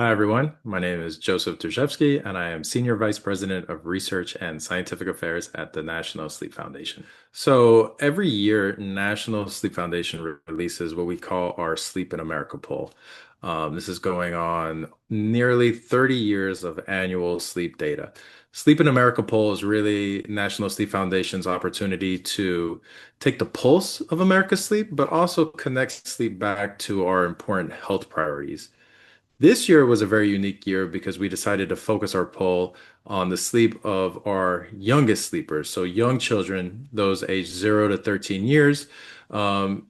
Hi, everyone. My name is Joseph Dzierzewski, and I am Senior Vice President of Research and Scientific Affairs at the National Sleep Foundation. So every year, National Sleep Foundation releases what we call our Sleep in America poll. This is going on nearly 30 years of annual sleep data. Sleep in America poll is really National Sleep Foundation's opportunity to take the pulse of America's sleep, but also connect sleep back to our important health priorities. This year was a very unique year because we decided to focus our poll on the sleep of our youngest sleepers. So, young children, those aged 0 to 13 years,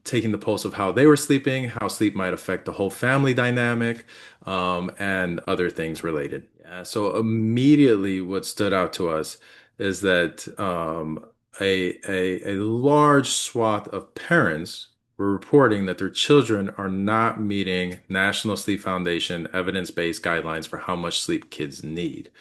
taking the pulse of how they were sleeping, how sleep might affect the whole family dynamic, and other things related. Yeah, so, immediately, what stood out to us is that a large swath of parents were reporting that their children are not meeting National Sleep Foundation evidence-based guidelines for how much sleep kids need.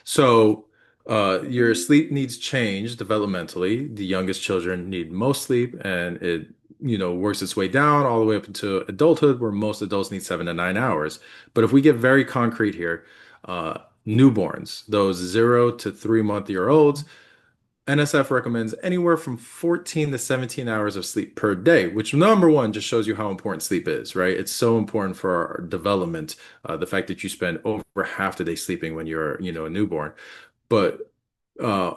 So, your sleep needs change developmentally. The youngest children need most sleep, and it works its way down all the way up into adulthood, where most adults need 7 to 9 hours. But if we get very concrete here, uh, newborns, those 0 to 3 month-year-olds, NSF recommends anywhere from 14 to 17 hours of sleep per day, which number one just shows you how important sleep is, right? It's so important for our development, the fact that you spend over half the day sleeping when you're a newborn. But uh,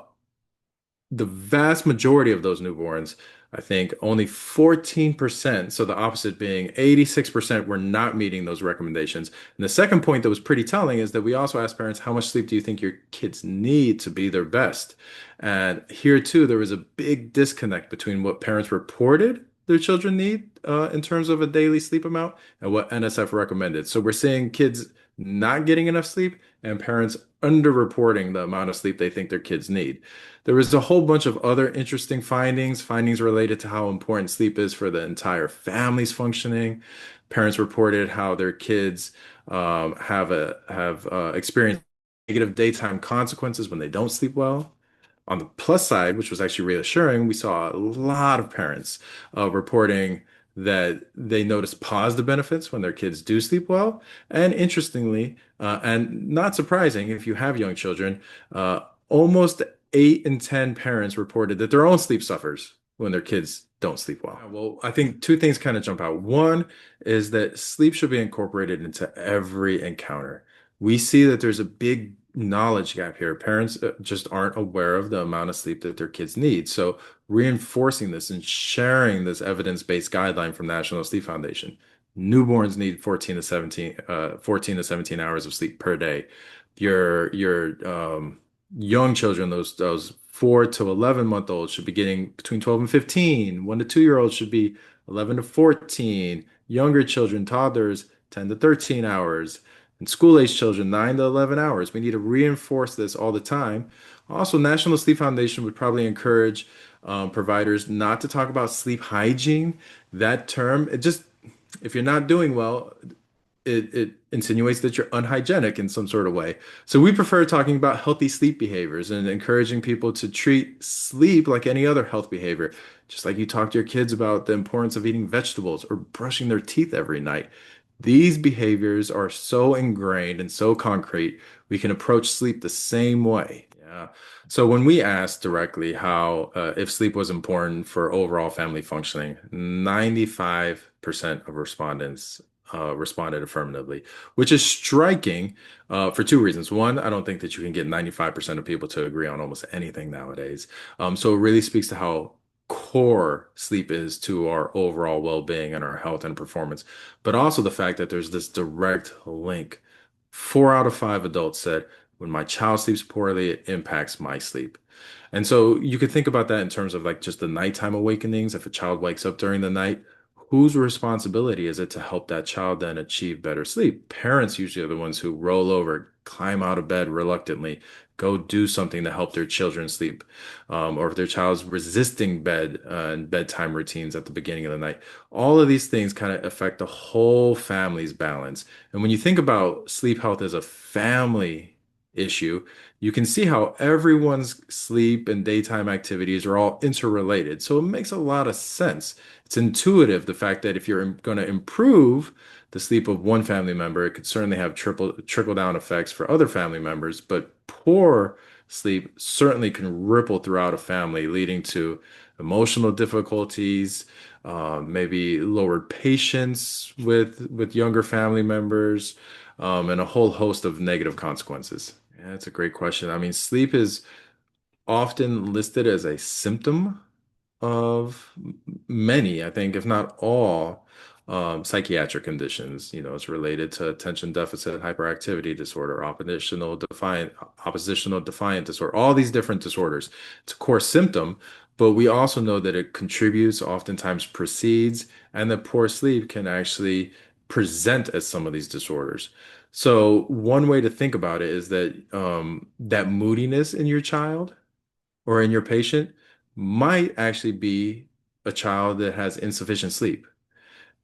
the vast majority of those newborns, I think only 14%, so the opposite being 86% were not meeting those recommendations. And the second point that was pretty telling is that we also asked parents, how much sleep do you think your kids need to be their best? And here too, there was a big disconnect between what parents reported their children need in terms of a daily sleep amount and what NSF recommended. So we're seeing kids not getting enough sleep and parents underreporting the amount of sleep they think their kids need. There was a whole bunch of other interesting findings related to how important sleep is for the entire family's functioning. Parents reported how their kids have experienced negative daytime consequences when they don't sleep well. On the plus side, which was actually reassuring, we saw a lot of parents reporting that they notice positive benefits when their kids do sleep well. And interestingly, and not surprising if you have young children, almost 8 in 10 parents reported that their own sleep suffers when their kids don't sleep well. Well, I think two things kind of jump out. One is that sleep should be incorporated into every encounter. We see that there's a big knowledge gap here. Parents just aren't aware of the amount of sleep that their kids need. So reinforcing this and sharing this evidence-based guideline from National Sleep Foundation. Newborns need 14 to 17 hours of sleep per day. Your young children, those 4 to 11 month olds should be getting between 12 and 15. 1 to 2 year olds should be 11 to 14. Younger children, toddlers, 10 to 13 hours. And school-age children, 9 to 11 hours. We need to reinforce this all the time. Also, National Sleep Foundation would probably encourage providers not to talk about sleep hygiene. That term, if you're not doing well, it insinuates that you're unhygienic in some sort of way. So we prefer talking about healthy sleep behaviors and encouraging people to treat sleep like any other health behavior. Just like you talk to your kids about the importance of eating vegetables or brushing their teeth every night. These behaviors are so ingrained and so concrete, we can approach sleep the same way. Yeah. So when we asked directly how if sleep was important for overall family functioning, 95% of respondents responded affirmatively, which is striking for two reasons. One, I don't think that you can get 95% of people to agree on almost anything nowadays. So it really speaks to how core sleep is to our overall well-being and our health and performance, but also the fact that there's this direct link. 4 out of 5 adults said, when my child sleeps poorly, it impacts my sleep. And so you could think about that in terms of like just the nighttime awakenings. If a child wakes up during the night, whose responsibility is it to help that child then achieve better sleep? Parents usually are the ones who roll over, climb out of bed reluctantly, go do something to help their children sleep. Or if their child's resisting bed and bedtime routines at the beginning of the night. All of these things kind of affect the whole family's balance. And when you think about sleep health as a family issue, you can see how everyone's sleep and daytime activities are all interrelated. So it makes a lot of sense. It's intuitive, the fact that if you're going to improve the sleep of one family member, it could certainly have trickle down effects for other family members, but poor sleep certainly can ripple throughout a family, leading to emotional difficulties, maybe lowered patience with younger family members, and a whole host of negative consequences. Yeah, that's a great question. I mean, sleep is often listed as a symptom of many, I think, if not all, psychiatric conditions. You know, it's related to attention deficit hyperactivity disorder, oppositional defiant disorder, all these different disorders. It's a core symptom, but we also know that it contributes, oftentimes precedes, and that poor sleep can actually present as some of these disorders. So one way to think about it is that that moodiness in your child or in your patient might actually be a child that has insufficient sleep.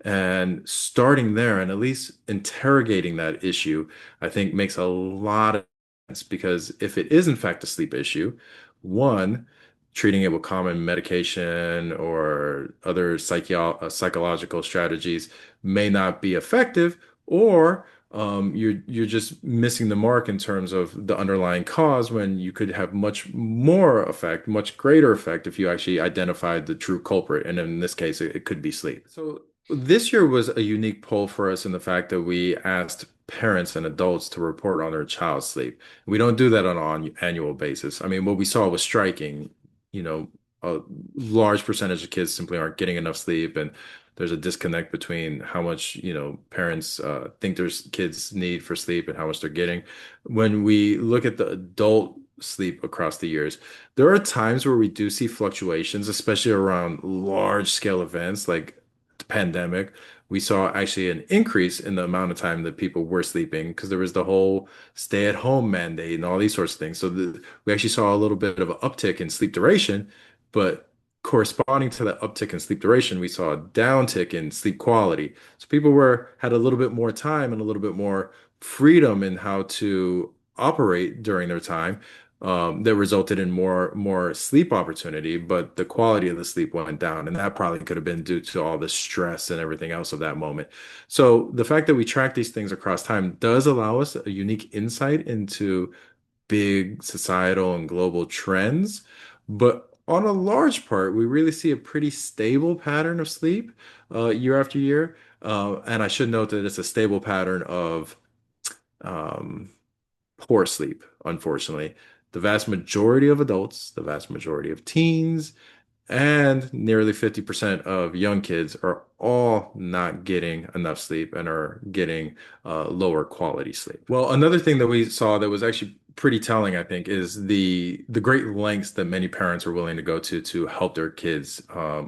And starting there and at least interrogating that issue, I think makes a lot of sense because if it is in fact a sleep issue, one, treating it with common medication or other psychological strategies may not be effective, or you're just missing the mark in terms of the underlying cause when you could have much more effect, much greater effect if you actually identified the true culprit. And in this case, it could be sleep. So this year was a unique poll for us in the fact that we asked parents and adults to report on their child's sleep. We don't do that on an annual basis. I mean, what we saw was striking. You know, a large percentage of kids simply aren't getting enough sleep, and there's a disconnect between how much, parents think their kids need for sleep and how much they're getting. When we look at the adult sleep across the years, there are times where we do see fluctuations, especially around large scale events like the pandemic. We saw actually an increase in the amount of time that people were sleeping because there was the whole stay at home mandate and all these sorts of things. So we actually saw a little bit of an uptick in sleep duration, but corresponding to that uptick in sleep duration, we saw a downtick in sleep quality. So people were had a little bit more time and a little bit more freedom in how to operate during their time. That resulted in more sleep opportunity, but the quality of the sleep went down, and that probably could have been due to all the stress and everything else of that moment. So the fact that we track these things across time does allow us a unique insight into big societal and global trends. But on a large part, we really see a pretty stable pattern of sleep year after year. And I should note that it's a stable pattern of um, poor sleep, unfortunately. The vast majority of adults, the vast majority of teens, and nearly 50% of young kids are all not getting enough sleep and are getting lower quality sleep. Well, another thing that we saw that was actually pretty telling, I think, is the great lengths that many parents are willing to go to help their kids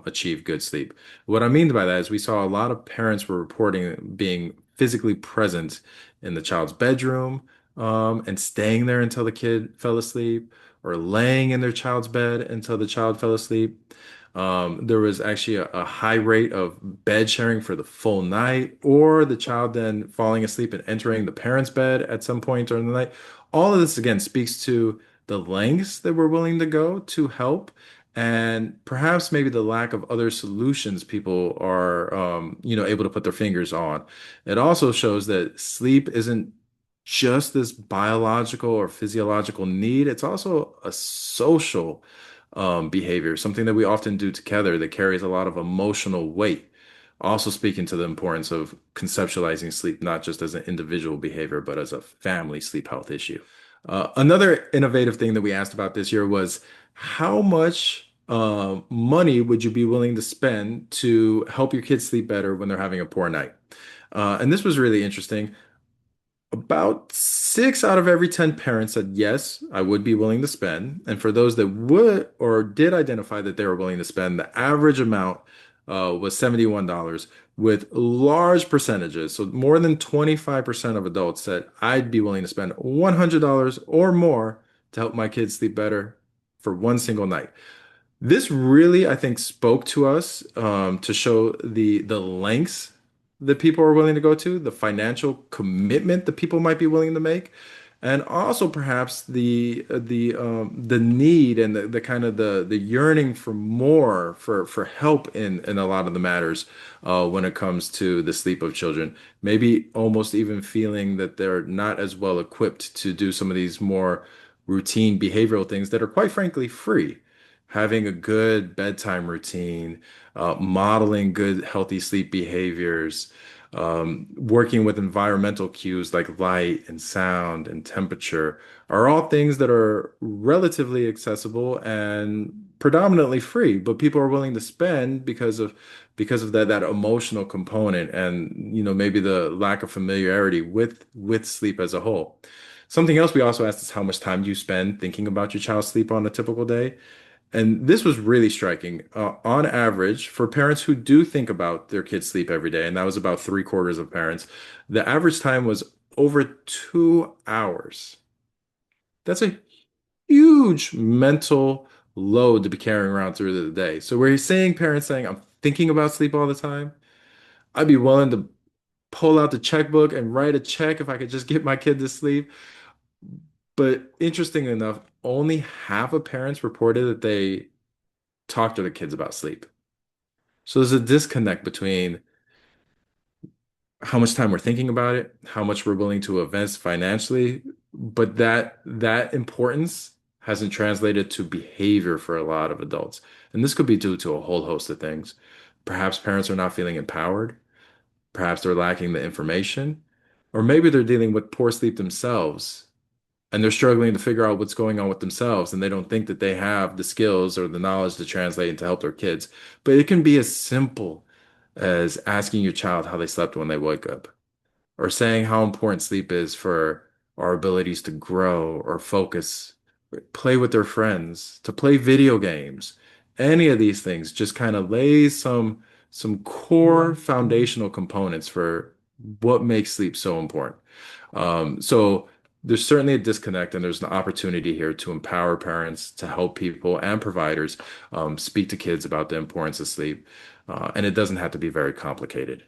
achieve good sleep. What I mean by that is we saw a lot of parents were reporting being physically present in the child's bedroom and staying there until the kid fell asleep, or laying in their child's bed until the child fell asleep. There was actually a high rate of bed sharing for the full night, or the child then falling asleep and entering the parent's bed at some point during the night. All of this, again, speaks to the lengths that we're willing to go to help, and perhaps maybe the lack of other solutions people are, able to put their fingers on. It also shows that sleep isn't just this biological or physiological need. It's also a social behavior, something that we often do together that carries a lot of emotional weight. Also speaking to the importance of conceptualizing sleep, not just as an individual behavior, but as a family sleep health issue. Another innovative thing that we asked about this year was how much money would you be willing to spend to help your kids sleep better when they're having a poor night? And this was really interesting. About 6 out of every 10 parents said, yes, I would be willing to spend. And for those that would or did identify that they were willing to spend, the average amount was $71, with large percentages. So more than 25% of adults said, I'd be willing to spend $100 or more to help my kids sleep better for one single night. This really, I think, spoke to us to show the lengths that people are willing to go to, the financial commitment that people might be willing to make. and also perhaps the need and the kind of the yearning for more for help in a lot of the matters when it comes to the sleep of children. Maybe almost even feeling that they're not as well equipped to do some of these more routine behavioral things that are quite frankly free. Having a good bedtime routine, modeling good healthy sleep behaviors, working with environmental cues like light and sound and temperature are all things that are relatively accessible and predominantly free, but people are willing to spend because of that emotional component and maybe the lack of familiarity with sleep as a whole. Something else we also asked is how much time do you spend thinking about your child's sleep on a typical day? And this was really striking. On average, for parents who do think about their kids' sleep every day, and that was about three-quarters of parents, the average time was over 2 hours. That's a huge mental load to be carrying around through the day. So where he's saying parents saying, I'm thinking about sleep all the time, I'd be willing to pull out the checkbook and write a check if I could just get my kid to sleep. But interestingly enough, only half of parents reported that they talk to their kids about sleep. So there's a disconnect between how much time we're thinking about it, how much we're willing to invest financially, but that importance hasn't translated to behavior for a lot of adults. And this could be due to a whole host of things. Perhaps parents are not feeling empowered, perhaps they're lacking the information, or maybe they're dealing with poor sleep themselves and they're struggling to figure out what's going on with themselves and they don't think that they have the skills or the knowledge to translate and to help their kids. But it can be as simple as asking your child how they slept when they wake up, or saying how important sleep is for our abilities to grow or focus, play with their friends, to play video games. Any of these things just kind of lays some core foundational components for what makes sleep so important. So there's certainly a disconnect, and there's an opportunity here to empower parents, to help people and providers speak to kids about the importance of sleep. And it doesn't have to be very complicated.